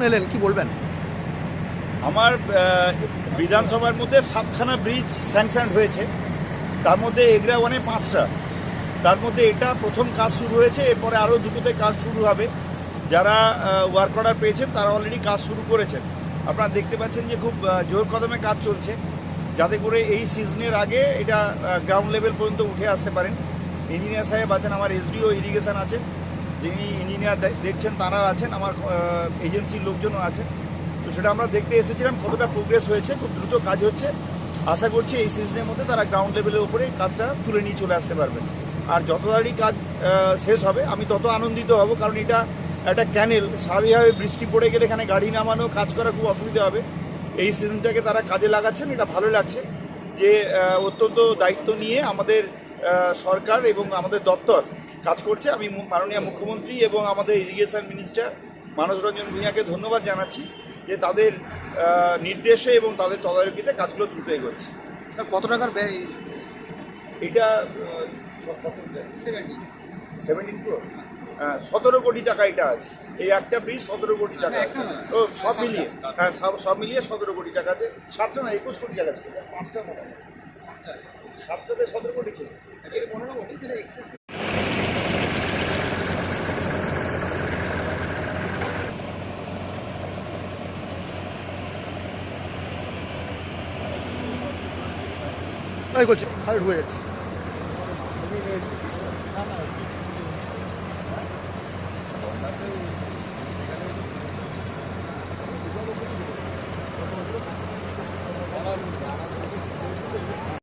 এলেন কি বলবেন? আমার বিধানসভার মধ্যে 7খানা ব্রিজ স্যাংশন হয়েছে, তার মধ্যে এগরা ওয়ানে 5টা, তার মধ্যে এটা প্রথম কাজ শুরু হয়েছে। এরপরে আরও দুটোতে কাজ শুরু হবে। যারা ওয়ার্ক অর্ডার পেয়েছেন তারা অলরেডি কাজ শুরু করেছেন। আপনারা দেখতে পাচ্ছেন যে খুব জোর কদমে কাজ চলছে, যাতে করে এই সিজনের আগে এটা গ্রাউন্ড লেভেল পর্যন্ত উঠে আসতে পারেন। ইঞ্জিনিয়ার সাহেব আছেন, আমার এসডিও ইরিগেশন আছেন, যিনি ইঞ্জিনিয়ার দেখছেন তারা আছেন, আমার এজেন্সির লোকজনও আছেন। তো সেটা আমরা দেখতে এসেছিলাম কতটা প্রোগ্রেস হয়েছে। খুব দ্রুত কাজ হচ্ছে। আশা করছি এই সিজনের মধ্যে তারা গ্রাউন্ড লেভেলের উপরে কাজটা তুলে নিয়ে চলে আসতে পারবেন। আর যত তাড়াতাড়ি কাজ শেষ হবে আমি তত আনন্দিত হব, কারণ এটা একটা ক্যানেল। স্বাভাবিকভাবে বৃষ্টি পড়ে গেলে এখানে গাড়ি নামানো কাজ করা খুব অসুবিধা হবে। এই সিজনটাকে তারা কাজে লাগাচ্ছেন, এটা ভালো লাগছে যে অত্যন্ত দায়িত্ব নিয়ে আমাদের সরকার এবং আমাদের দপ্তর কাজ করছে। আমি মাননীয় মুখ্যমন্ত্রী এবং আমাদের ইরিগেশন মিনিস্টার মানস রঞ্জন ভূঁইয়াকে ধন্যবাদ জানাচ্ছি যে তাদের নির্দেশে এবং তাদের তদারকিতে কাজগুলো দ্রুত এগোচ্ছে। কত টাকার ব্যয়? এটা 17 crore, 17 কোটি টাকা এটা আছে। এই একটা ব্রিজ 17 কোটি টাকা আছে। ও সব মিলিয়ে, হ্যাঁ সব মিলিয়ে 17 কোটি টাকা আছে। 7টা না 21 কোটি টাকা ছিল, 5টা মনে আছে। 7টাতে 17 কোটি ছিল। তাই করছে, আর ঢুকে যাচ্ছে।